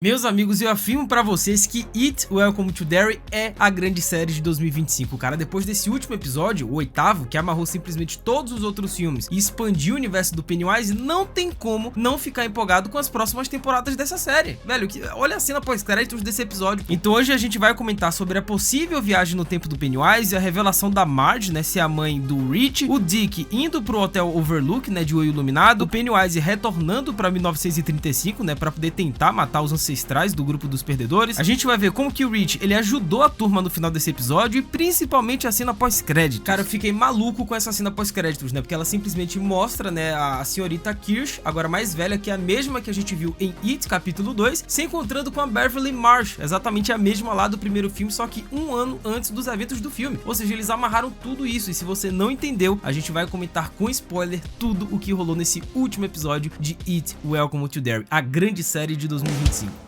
Meus amigos, eu afirmo pra vocês que It, Welcome to Derry é a grande série de 2025, cara. Depois desse último episódio, o oitavo, que amarrou simplesmente todos os outros filmes e expandiu o universo do Pennywise, não tem como não ficar empolgado com as próximas temporadas dessa série. Velho, olha a cena pós-créditos desse episódio. Então hoje a gente vai comentar sobre a possível viagem no tempo do Pennywise, a revelação da Marge, né, ser a mãe do Rich, o Dick indo pro Hotel Overlook, né, de olho iluminado, o Pennywise retornando pra 1935, né, pra poder tentar matar os ancestrais do grupo dos perdedores. A gente vai ver como que o Rich, ele ajudou a turma no final desse episódio e principalmente a cena pós-créditos. Cara, eu fiquei maluco com essa cena pós-créditos, né, porque ela simplesmente mostra, né, a senhorita Kirsch, agora mais velha, que é a mesma que a gente viu em It, capítulo 2, se encontrando com a Beverly Marsh, exatamente a mesma lá do primeiro filme, só que um ano antes dos eventos do filme. Ou seja, eles amarraram tudo isso, e se você não entendeu, a gente vai comentar com spoiler tudo o que rolou nesse último episódio de It, Welcome to Derry, a grande série de 2025.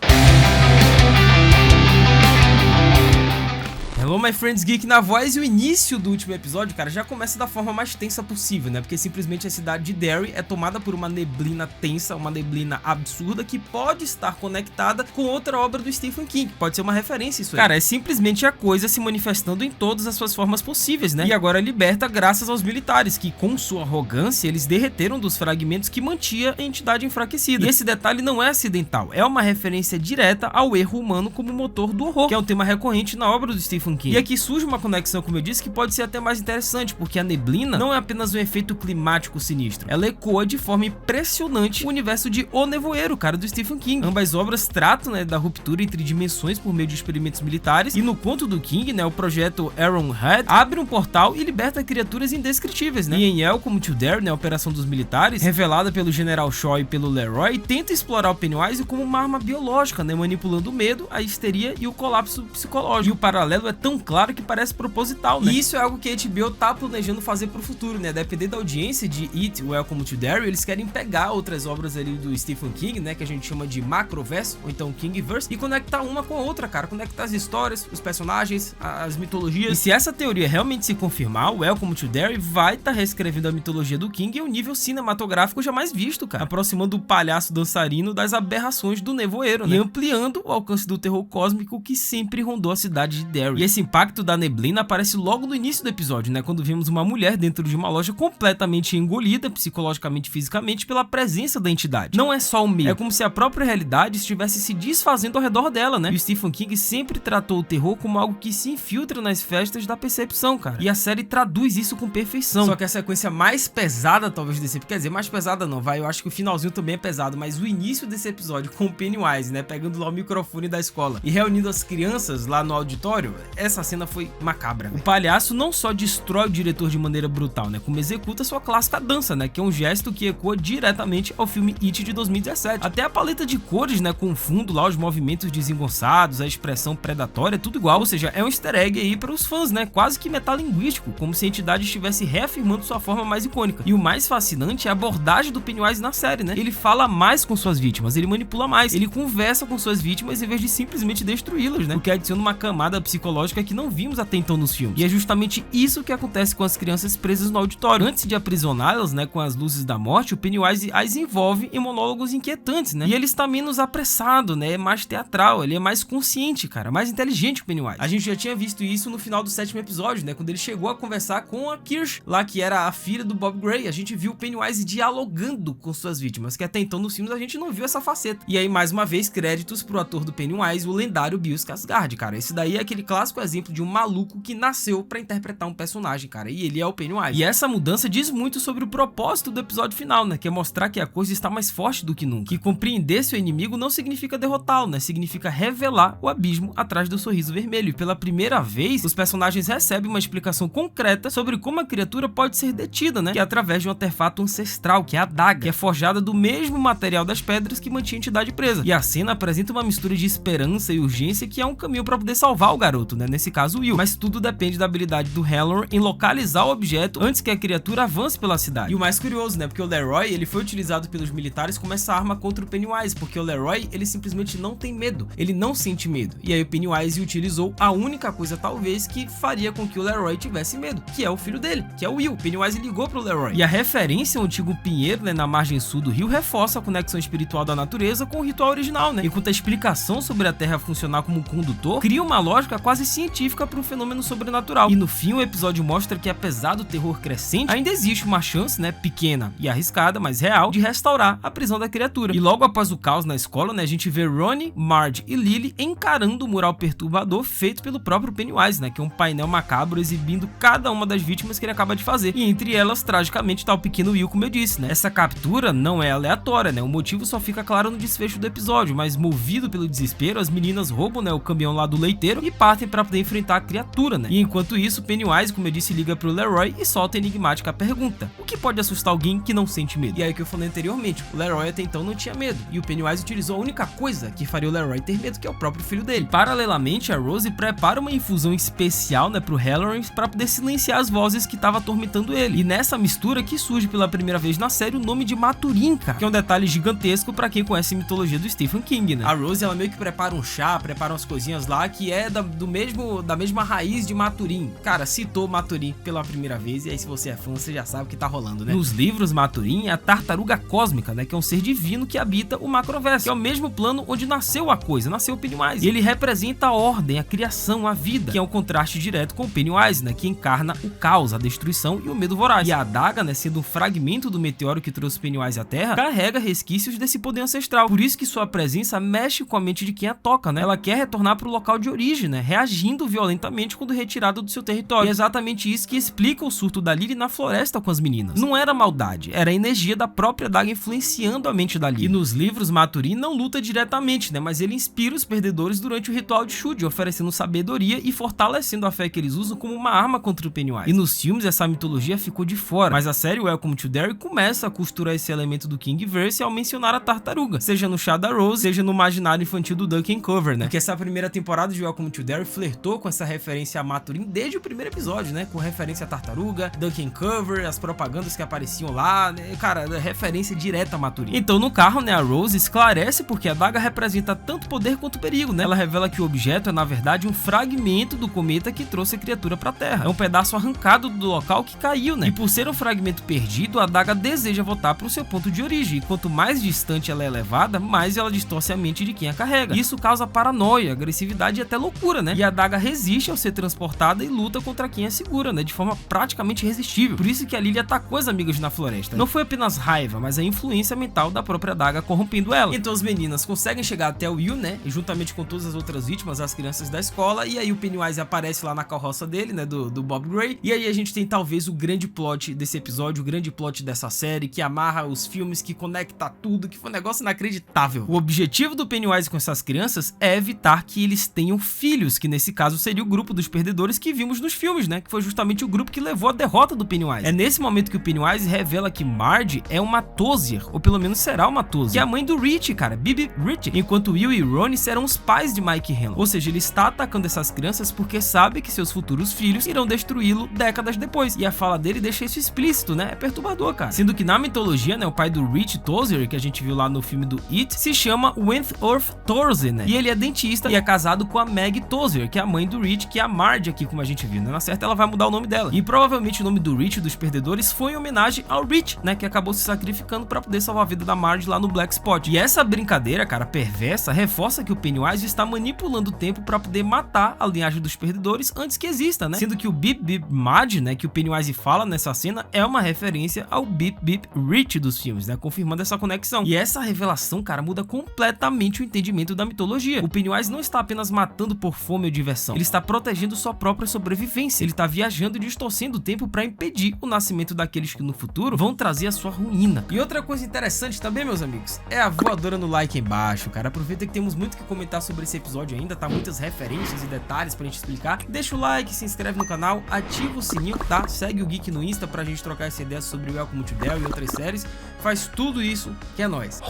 Hello my friends geek na voz, e o início do último episódio, cara, já começa da forma mais tensa possível, né, porque simplesmente a cidade de Derry é tomada por uma neblina tensa, uma neblina absurda que pode estar conectada com outra obra do Stephen King, pode ser uma referência isso aí. Cara, é simplesmente a coisa se manifestando em todas as suas formas possíveis, né, e agora liberta graças aos militares, que com sua arrogância, eles derreteram dos fragmentos que mantinha a entidade enfraquecida. E esse detalhe não é acidental, é uma referência direta ao erro humano como motor do horror, que é um tema recorrente na obra do Stephen King. E aqui surge uma conexão, como eu disse, que pode ser até mais interessante, porque a neblina não é apenas um efeito climático sinistro, ela ecoa de forma impressionante o universo de O Nevoeiro, cara, do Stephen King. Ambas obras tratam, né, da ruptura entre dimensões por meio de experimentos militares, e no conto do King, né, o projeto Arrowhead abre um portal e liberta criaturas indescritíveis, né? E em Welcome to Derry, né, a operação dos militares, revelada pelo General Shaw e pelo Leroy, tenta explorar o Pennywise como uma arma biológica, né, manipulando o medo, a histeria e o colapso psicológico. E o paralelo é tão claro que parece proposital, né? E isso é algo que a HBO tá planejando fazer pro futuro, né? Depender da audiência de It, Welcome to Derry, eles querem pegar outras obras ali do Stephen King, né, que a gente chama de macroverso, ou então Kingverse, e conectar uma com a outra, cara, conectar as histórias, os personagens, as mitologias. E se essa teoria realmente se confirmar, o Welcome to Derry vai estar reescrevendo a mitologia do King em um nível cinematográfico jamais visto, cara, aproximando o palhaço dançarino das aberrações do nevoeiro, né, e ampliando o alcance do terror cósmico que sempre rondou a cidade de Derry. E esse impacto da neblina aparece logo no início do episódio, né, quando vimos uma mulher dentro de uma loja completamente engolida, psicologicamente e fisicamente, pela presença da entidade. Não é só o medo, é como se a própria realidade estivesse se desfazendo ao redor dela, né? E o Stephen King sempre tratou o terror como algo que se infiltra nas festas da percepção, cara. E a série traduz isso com perfeição. Só que a sequência mais pesada, talvez, desse... Quer dizer, mais pesada não, vai, eu acho que o finalzinho também é pesado, mas o início desse episódio com o Pennywise, né, pegando lá o microfone da escola e reunindo as crianças lá no auditório, essa cena foi macabra, véio. O palhaço não só destrói o diretor de maneira brutal, né, como executa sua clássica dança, né, que é um gesto que ecoa diretamente ao filme It de 2017. Até a paleta de cores, né, com o fundo lá, os movimentos desengonçados, a expressão predatória, tudo igual. Ou seja, é um easter egg aí para os fãs, né, quase que metalinguístico, como se a entidade estivesse reafirmando sua forma mais icônica. E o mais fascinante é a abordagem do Pennywise na série, né, ele fala mais com suas vítimas, ele manipula mais, ele conversa com suas vítimas em vez de simplesmente destruí-las, né, o que adiciona uma camada psicológica que não vimos até então nos filmes. E é justamente isso que acontece com as crianças presas no auditório. Antes de aprisioná-las, né, com as luzes da morte, o Pennywise as envolve em monólogos inquietantes, né? E ele está menos apressado, né? É mais teatral, ele é mais consciente, cara, mais inteligente o Pennywise. A gente já tinha visto isso no final do sétimo episódio, né? Quando ele chegou a conversar com a Kirsch, lá que era a filha do Bob Gray. A gente viu o Pennywise dialogando com suas vítimas, que até então nos filmes a gente não viu essa faceta. E aí, mais uma vez, créditos pro ator do Pennywise, o lendário Bill Skarsgård, cara. Esse daí é aquele clássico exemplo de um maluco que nasceu pra interpretar um personagem, cara, e ele é o Pennywise. E essa mudança diz muito sobre o propósito do episódio final, né, que é mostrar que a coisa está mais forte do que nunca, que compreender seu inimigo não significa derrotá-lo, né, significa revelar o abismo atrás do sorriso vermelho. E pela primeira vez, os personagens recebem uma explicação concreta sobre como a criatura pode ser detida, né, que é através de um artefato ancestral, que é a adaga, que é forjada do mesmo material das pedras que mantinha a entidade presa. E a cena apresenta uma mistura de esperança e urgência, que é um caminho para poder salvar o garoto, né, nesse caso o Will, mas tudo depende da habilidade do Halloran em localizar o objeto antes que a criatura avance pela cidade. E o mais curioso, né, porque o Leroy, ele foi utilizado pelos militares como essa arma contra o Pennywise, porque o Leroy, ele simplesmente não tem medo, ele não sente medo, e aí o Pennywise utilizou a única coisa talvez que faria com que o Leroy tivesse medo, que é o filho dele, que é o Will. O Pennywise ligou pro Leroy, e a referência ao antigo pinheiro, né, na margem sul do rio reforça a conexão espiritual da natureza com o ritual original, né, enquanto a explicação sobre a Terra funcionar como um condutor cria uma lógica quase científica para um fenômeno sobrenatural. E no fim o episódio mostra que apesar do terror crescente, ainda existe uma chance, né, pequena e arriscada, mas real, de restaurar a prisão da criatura. E logo após o caos na escola, né, a gente vê Ronnie, Marge e Lily encarando o mural perturbador feito pelo próprio Pennywise, né, que é um painel macabro exibindo cada uma das vítimas que ele acaba de fazer. E entre elas, tragicamente, tá o pequeno Will, como eu disse, né. Essa captura não é aleatória, né, o motivo só fica claro no desfecho do episódio, mas movido pelo desespero, as meninas roubam, né, o caminhão lá do leiteiro e partem para poder enfrentar a criatura, né. E enquanto isso, Pennywise, como eu disse, liga pro Leroy e solta a enigmática pergunta: o que pode assustar alguém que não sente medo? E aí o que eu falei anteriormente, o Leroy até então não tinha medo, e o Pennywise utilizou a única coisa que faria o Leroy ter medo, que é o próprio filho dele. Paralelamente, a Rose prepara uma infusão especial, né, pro Halloran para poder silenciar as vozes que estavam atormentando ele. E nessa mistura que surge pela primeira vez na série o nome de Maturin, cara, que é um detalhe gigantesco para quem conhece a mitologia do Stephen King, né. A Rose, ela meio que prepara um chá, prepara umas coisinhas lá que é da mesma raiz de Maturin. Cara, citou Maturin pela primeira vez, e aí se você é fã, você já sabe o que tá rolando, né? Nos livros, Maturin é a tartaruga cósmica, né, que é um ser divino que habita o macroverso, que é o mesmo plano onde nasceu a coisa, nasceu o Pennywise. E ele representa a ordem, a criação, a vida, que é um contraste direto com o Pennywise, né, que encarna o caos, a destruição e o medo voraz. E a adaga, né, sendo um fragmento do meteoro que trouxe Pennywise à Terra, carrega resquícios desse poder ancestral. Por isso que sua presença mexe com a mente de quem a toca, né? Ela quer retornar pro local de origem, né, reagindo violentamente quando retirada do seu território. E é exatamente isso que explica o surto da Lily na floresta com as meninas. Não era maldade, era a energia da própria adaga influenciando a mente da Lily. E nos livros, Maturin não luta diretamente, né, mas ele inspira os perdedores durante o ritual de Shud, oferecendo sabedoria e fortalecendo a fé que eles usam como uma arma contra o Pennywise. E nos filmes essa mitologia ficou de fora, mas a série Welcome to Derry começa a costurar esse elemento do Kingverse ao mencionar a tartaruga, seja no chá da Rose, seja no imaginário infantil do Duck and Cover, né? Porque essa primeira temporada de Welcome to Derry flertou com essa referência a Maturin desde o primeiro episódio, né? Com referência a tartaruga, Duck and Cover, as propagandas que apareciam lá, né? Cara, referência direta a Maturin. Então no carro, né, a Rose esclarece porque a adaga representa tanto poder quanto perigo, né? Ela revela que o objeto é na verdade um fragmento do cometa que trouxe a criatura pra Terra. É um pedaço arrancado do local que caiu, né? E por ser um fragmento perdido, a adaga deseja voltar pro seu ponto de origem, e quanto mais distante ela é levada, mais ela distorce a mente de quem a carrega. Isso causa paranoia, agressividade e até loucura, né? E a adaga resiste ao ser transportada e luta contra quem a segura, né? De forma praticamente irresistível. Por isso que a Lily atacou as amigas na floresta. Não foi apenas raiva, mas a influência mental da própria adaga corrompendo ela. Então as meninas conseguem chegar até o Will, né? E juntamente com todas as outras vítimas, as crianças da escola, e aí o Pennywise aparece lá na carroça dele, né? Do Bob Gray. E aí a gente tem talvez o grande plot desse episódio, o grande plot dessa série, que amarra os filmes, que conecta tudo, que foi um negócio inacreditável. O objetivo do Pennywise com essas crianças é evitar que eles tenham filhos, que nesse caso seria o grupo dos perdedores que vimos nos filmes, né? Que foi justamente o grupo que levou a derrota do Pennywise. É nesse momento que o Pennywise revela que Marge é uma Tozier, ou pelo menos será uma Tozier, que é a mãe do Rich, cara, Bibi Rich, enquanto Will e Ronnie serão os pais de Mike Hanlon. Ou seja, ele está atacando essas crianças porque sabe que seus futuros filhos irão destruí-lo décadas depois. E a fala dele deixa isso explícito, né? É perturbador, cara. Sendo que na mitologia, né, o pai do Rich Tozier, que a gente viu lá no filme do It, se chama Wentworth Tozier, né? E ele é dentista e é casado com a Meg Tozier, que é a mãe do Rich, que é a Marge aqui, como a gente viu, né? Na certa, ela vai mudar o nome dela. E provavelmente o nome do Rich dos perdedores foi em homenagem ao Rich, né? Que acabou se sacrificando pra poder salvar a vida da Marge lá no Black Spot. E essa brincadeira, cara, perversa, reforça que o Pennywise está manipulando o tempo pra poder matar a linhagem dos perdedores antes que exista, né? Sendo que o Bip Bip Mad, né, que o Pennywise fala nessa cena, é uma referência ao Bip Bip Rich dos filmes, né? Confirmando essa conexão. E essa revelação, cara, muda completamente o entendimento da mitologia. O Pennywise não está apenas matando por fome ou diversão, ele está protegendo sua própria sobrevivência. Ele está viajando e distorcendo o tempo para impedir o nascimento daqueles que no futuro vão trazer a sua ruína. E outra coisa interessante também, meus amigos, é a voadora no like aí embaixo, cara. Aproveita que temos muito que comentar sobre esse episódio ainda, tá? Muitas referências e detalhes pra gente explicar. Deixa o like, se inscreve no canal, ativa o sininho, tá? Segue o Geek no Insta pra gente trocar essa ideia sobre Welcome to Derry e outras séries. Faz tudo isso que é nóis.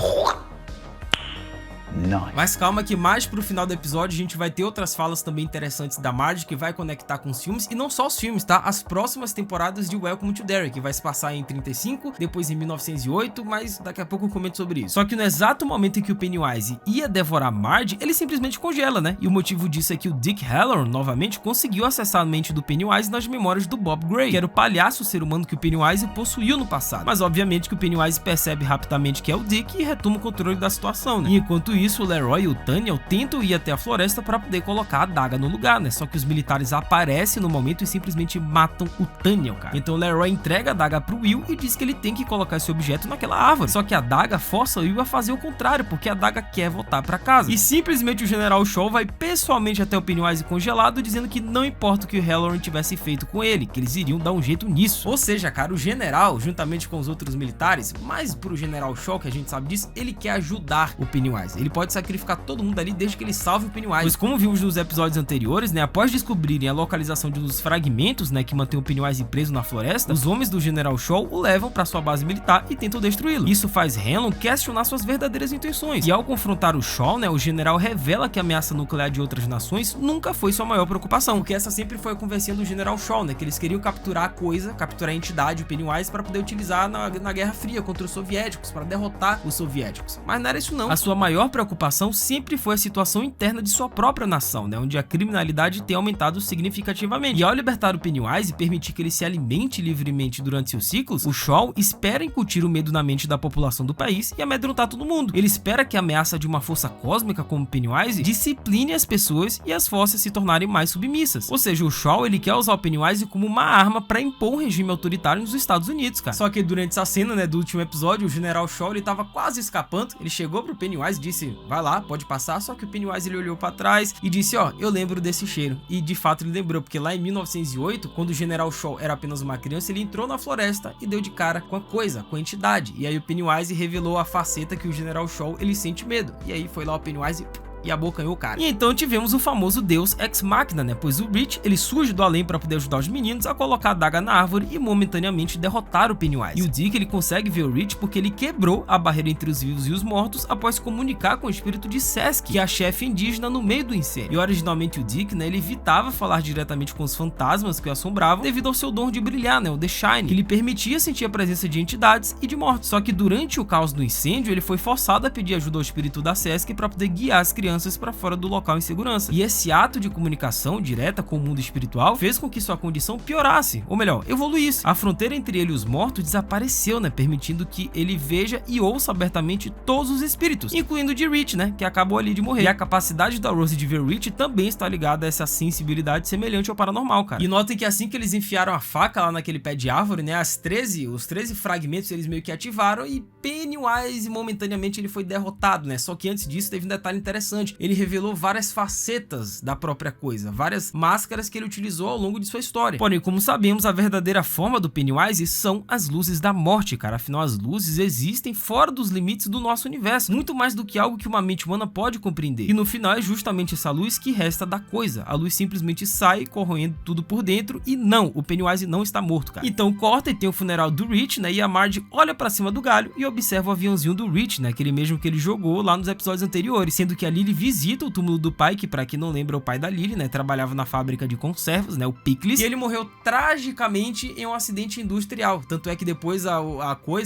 Nice. Mas calma que mais pro final do episódio a gente vai ter outras falas também interessantes da Marge que vai conectar com os filmes, e não só os filmes, tá? As próximas temporadas de Welcome to Derry, que vai se passar em 35, depois em 1908, mas daqui a pouco eu comento sobre isso. Só que no exato momento em que o Pennywise ia devorar Marge, ele simplesmente congela, né? E o motivo disso é que o Dick Hallorann, novamente, conseguiu acessar a mente do Pennywise nas memórias do Bob Gray, que era o palhaço ser humano que o Pennywise possuiu no passado. Mas obviamente que o Pennywise percebe rapidamente que é o Dick e retoma o controle da situação, né? E enquanto isso, o Leroy e o Daniel tentam ir até a floresta para poder colocar a adaga no lugar, né? Só que os militares aparecem no momento e simplesmente matam o Daniel, cara. Então o Leroy entrega a adaga pro Will e diz que ele tem que colocar esse objeto naquela árvore. Só que a adaga força o Will a fazer o contrário, porque a adaga quer voltar para casa. E simplesmente o General Shaw vai pessoalmente até o Pennywise congelado, dizendo que não importa o que o Hallorann tivesse feito com ele, que eles iriam dar um jeito nisso. Ou seja, cara, o general, juntamente com os outros militares, mas pro General Shaw, que a gente sabe disso, ele quer ajudar o Pennywise. Ele pode sacrificar todo mundo ali desde que ele salve o Pennywise. Pois como vimos nos episódios anteriores, né, após descobrirem a localização de um dos fragmentos, né, que mantém o Pennywise preso na floresta, os homens do General Shaw o levam para sua base militar e tentam destruí-lo. Isso faz Hanlon questionar suas verdadeiras intenções. E ao confrontar o Shaw, né, o general revela que a ameaça nuclear de outras nações nunca foi sua maior preocupação, porque essa sempre foi a conversinha do General Shaw, né, que eles queriam capturar a coisa, capturar a entidade, o Pennywise, para poder utilizar na Guerra Fria contra os soviéticos, para derrotar os soviéticos. Mas não era isso não. A sua maior preocupação sempre foi a situação interna de sua própria nação, né, onde a criminalidade tem aumentado significativamente. E ao libertar o Pennywise e permitir que ele se alimente livremente durante seus ciclos, o Shaw espera incutir o medo na mente da população do país e amedrontar todo mundo. Ele espera que a ameaça de uma força cósmica como Pennywise discipline as pessoas e as forças se tornarem mais submissas. Ou seja, o Shaw, ele quer usar o Pennywise como uma arma para impor um regime autoritário nos Estados Unidos, cara. Só que durante essa cena, né, do último episódio, o General Shaw, ele tava quase escapando. Ele chegou pro Pennywise e disse, vai lá, pode passar. Só que o Pennywise, ele olhou para trás e disse, ó, eu lembro desse cheiro. E de fato ele lembrou, porque lá em 1908, quando o General Shaw era apenas uma criança, ele entrou na floresta e deu de cara com a coisa, com a entidade. E aí o Pennywise revelou a faceta que o General Shaw, ele sente medo. E aí foi lá o Pennywise e abocanhou o cara. E então tivemos o famoso Deus Ex Machina, né? Pois o Rich, ele surge do além para poder ajudar os meninos a colocar a adaga na árvore e momentaneamente derrotar o Pennywise. E o Dick, ele consegue ver o Rich porque ele quebrou a barreira entre os vivos e os mortos após comunicar com o espírito de Sesk, que é a chefe indígena no meio do incêndio. E originalmente o Dick, né, ele evitava falar diretamente com os fantasmas que o assombravam devido ao seu dom de brilhar, né, o The Shine, que lhe permitia sentir a presença de entidades e de mortos. Só que durante o caos do incêndio, ele foi forçado a pedir ajuda ao espírito da Sesk para poder guiar as crianças para fora do local em segurança. E esse ato de comunicação direta com o mundo espiritual fez com que sua condição piorasse, ou melhor, evoluísse. A fronteira entre ele e os mortos desapareceu, né, permitindo que ele veja e ouça abertamente todos os espíritos, incluindo o de Rich, né, que acabou ali de morrer. E a capacidade da Rose de ver Rich também está ligada a essa sensibilidade semelhante ao paranormal, cara. E notem que assim que eles enfiaram a faca lá naquele pé de árvore, né, os 13 fragmentos eles meio que ativaram e Pennywise momentaneamente ele foi derrotado, né? Só que antes disso teve um detalhe interessante. Ele revelou várias facetas da própria coisa, várias máscaras que ele utilizou ao longo de sua história. Porém, como sabemos, a verdadeira forma do Pennywise são as luzes da morte, cara. Afinal, as luzes existem fora dos limites do nosso universo, muito mais do que algo que uma mente humana pode compreender. E no final é justamente essa luz que resta da coisa. A luz simplesmente sai corroendo tudo por dentro e não, o Pennywise não está morto, cara. Então corta e tem o funeral do Rich, né? E a Marge olha pra cima do galho e observa o aviãozinho do Rich, né? Aquele mesmo que ele jogou lá nos episódios anteriores, sendo que a Lily visita o túmulo do pai, que pra quem não lembra é o pai da Lily, né? Trabalhava na fábrica de conservas, né? O Pickles. E ele morreu tragicamente em um acidente industrial. Tanto é que depois a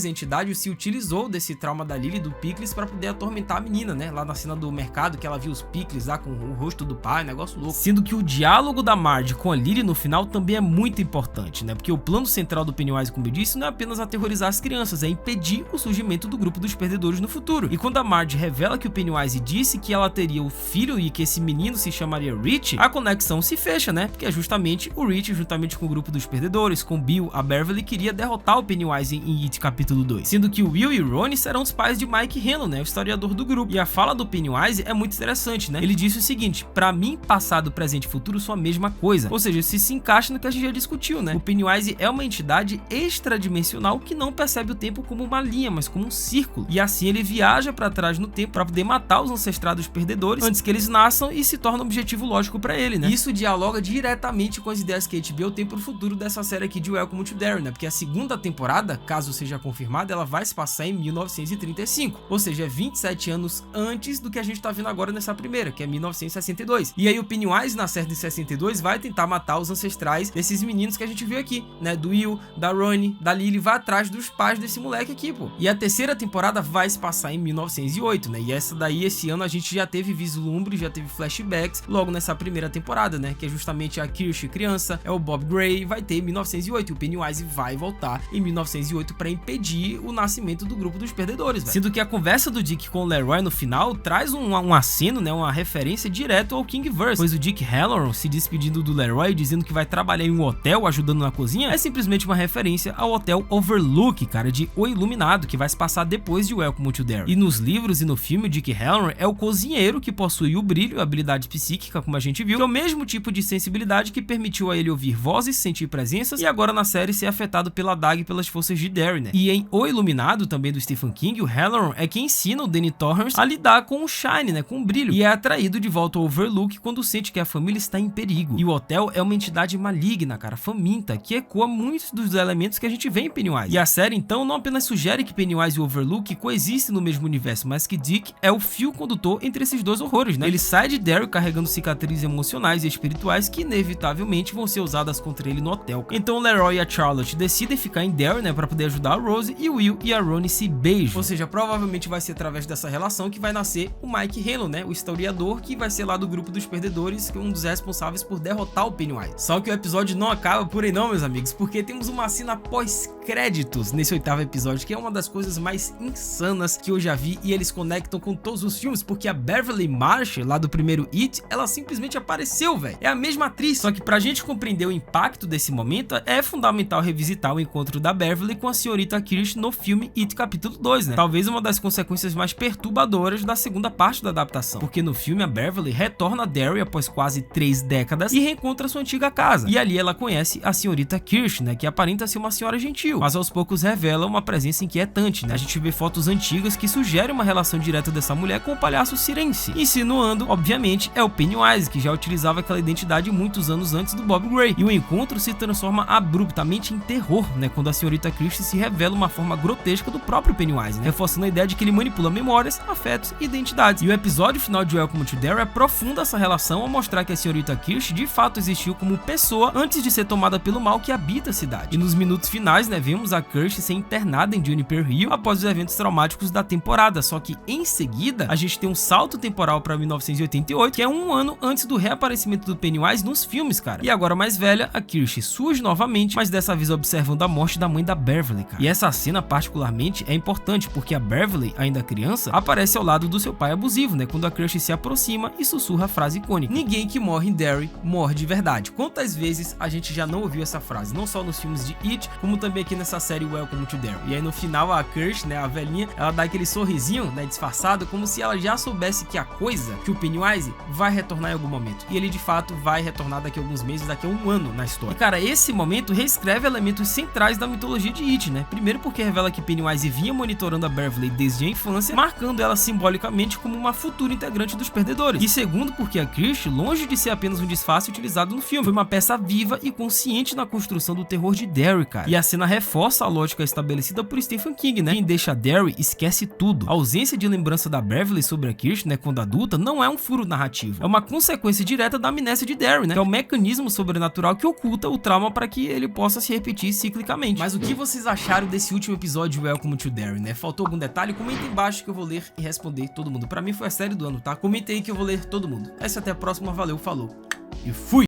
entidade se utilizou desse trauma da Lily, do Pickles, pra poder atormentar a menina, né? Lá na cena do mercado, que ela viu os Pickles lá com o rosto do pai, negócio louco. Sendo que o diálogo da Marge com a Lily no final também é muito importante, né? Porque o plano central do Pennywise, como eu disse, não é apenas aterrorizar as crianças, é impedir o surgimento do grupo dos perdedores no futuro. E quando a Marge revela que o Pennywise disse que ela teria o filho e que esse menino se chamaria Rich, a conexão se fecha, né? Porque é justamente o Rich, juntamente com o grupo dos perdedores, com Bill, a Beverly, queria derrotar o Pennywise em It capítulo 2. Sendo que o Will e Ronnie serão os pais de Mike Hanlon, né? O historiador do grupo. E a fala do Pennywise é muito interessante, né? Ele disse o seguinte: pra mim, passado, presente e futuro são a mesma coisa. Ou seja, se encaixa no que a gente já discutiu, né? O Pennywise é uma entidade extradimensional que não percebe o tempo como uma linha, mas como um círculo. E assim ele viaja pra trás no tempo pra poder matar os ancestrados perdedores perdedores antes que eles nasçam e se torna um objetivo lógico pra ele, né? Isso dialoga diretamente com as ideias que a HBO tem pro futuro dessa série aqui de Welcome to Derry, né? Porque a segunda temporada, caso seja confirmada, ela vai se passar em 1935, ou seja, 27 anos antes do que a gente tá vendo agora nessa primeira, que é 1962. E aí o Pennywise na série de 62 vai tentar matar os ancestrais desses meninos que a gente viu aqui, né? Do Will, da Ronnie, da Lily, vai atrás dos pais desse moleque aqui, pô. E a terceira temporada vai se passar em 1908, né? E essa daí, esse ano, a gente já teve vislumbre, já teve flashbacks logo nessa primeira temporada, né? Que é justamente a Kirsch criança, é o Bob Gray, vai ter em 1908 e o Pennywise vai voltar em 1908 para impedir o nascimento do grupo dos perdedores, velho. Sendo que a conversa do Dick com o Leroy no final traz um aceno, né? Uma referência direto ao Kingverse, pois o Dick Halloran se despedindo do Leroy dizendo que vai trabalhar em um hotel ajudando na cozinha é simplesmente uma referência ao hotel Overlook, cara, de O Iluminado, que vai se passar depois de Welcome to Derry. E nos livros e no filme, o Dick Halloran é o cozinheiro que possui o brilho, a habilidade psíquica, como a gente viu, que é o mesmo tipo de sensibilidade que permitiu a ele ouvir vozes, sentir presenças e agora na série ser afetado pela Dag e pelas forças de Derry, né? E em O Iluminado, também do Stephen King, o Halloran é quem ensina o Danny Torrance a lidar com o Shine, né? Com o brilho. E é atraído de volta ao Overlook quando sente que a família está em perigo. E o hotel é uma entidade maligna, cara, faminta, que ecoa muitos dos elementos que a gente vê em Pennywise. E a série, então, não apenas sugere que Pennywise e o Overlook coexistem no mesmo universo, mas que Dick é o fio condutor entre esses dois horrores, né? Ele sai de Derry carregando cicatrizes emocionais e espirituais que inevitavelmente vão ser usadas contra ele no hotel. Então o Leroy e a Charlotte decidem ficar em Derry, né, pra poder ajudar a Rose, e o Will e a Ronnie se beijam. Ou seja, provavelmente vai ser através dessa relação que vai nascer o Mike Hanlon, né, o historiador que vai ser lá do grupo dos perdedores, que é um dos responsáveis por derrotar o Pennywise. Só que o episódio não acaba por aí não, meus amigos, porque temos uma cena pós-créditos nesse 8º episódio, que é uma das coisas mais insanas que eu já vi, e eles conectam com todos os filmes, porque a Beverly Marshall, lá do primeiro It, ela simplesmente apareceu, velho. É a mesma atriz, só que pra gente compreender o impacto desse momento, é fundamental revisitar o encontro da Beverly com a senhorita Kirsch no filme It capítulo 2, né? Talvez uma das consequências mais perturbadoras da segunda parte da adaptação, porque no filme a Beverly retorna a Derry após quase 3 décadas e reencontra sua antiga casa, e ali ela conhece a senhorita Kirsch, né, que aparenta ser uma senhora gentil, mas aos poucos revela uma presença inquietante, né? A gente vê fotos antigas que sugerem uma relação direta dessa mulher com o palhaço Sirense, insinuando, obviamente, é o Pennywise, que já utilizava aquela identidade muitos anos antes do Bob Gray, e o encontro se transforma abruptamente em terror, né, quando a senhorita Kirsch se revela uma forma grotesca do próprio Pennywise, né, reforçando a ideia de que ele manipula memórias, afetos e identidades. E o episódio final de Welcome to Derry aprofunda essa relação ao mostrar que a senhorita Kirsch de fato existiu como pessoa antes de ser tomada pelo mal que habita a cidade. E nos minutos finais, né, vemos a Kirsch ser internada em Juniper Hill após os eventos traumáticos da temporada, só que em seguida a gente tem um salto temporal para 1988, que é um ano antes do reaparecimento do Pennywise nos filmes, cara. E agora mais velha, a Kirsch surge novamente, mas dessa vez observando a morte da mãe da Beverly, cara. E essa cena particularmente é importante porque a Beverly, ainda criança, aparece ao lado do seu pai abusivo, né, quando a Kirsch se aproxima e sussurra a frase icônica: "Ninguém que morre em Derry morre de verdade". Quantas vezes a gente já não ouviu essa frase, não só nos filmes de It, como também aqui nessa série Welcome to Derry. E aí no final a Kirsch, né, a velhinha, ela dá aquele sorrisinho, né, disfarçado, como se ela já soubesse que a coisa, que o Pennywise vai retornar em algum momento. E ele de fato vai retornar daqui a alguns meses, daqui a um ano na história. E cara, esse momento reescreve elementos centrais da mitologia de It, né? Primeiro porque revela que Pennywise vinha monitorando a Beverly desde a infância, marcando ela simbolicamente como uma futura integrante dos perdedores. E segundo porque a Kirsch, longe de ser apenas um disfarce utilizado no filme, foi uma peça viva e consciente na construção do terror de Derry, cara. E a cena reforça a lógica estabelecida por Stephen King, né? Quem deixa Derry esquece tudo. A ausência de lembrança da Beverly sobre a Kirsch, né, quando adulta, não é um furo narrativo. É uma consequência direta da amnésia de Derry, né? Que é o mecanismo sobrenatural que oculta o trauma para que ele possa se repetir ciclicamente. Mas o que vocês acharam desse último episódio de Welcome to Derry, né? Faltou algum detalhe? Comenta aí embaixo que eu vou ler e responder todo mundo. Pra mim foi a série do ano, tá? Comenta aí que eu vou ler todo mundo. Essa até a próxima, valeu, falou e fui!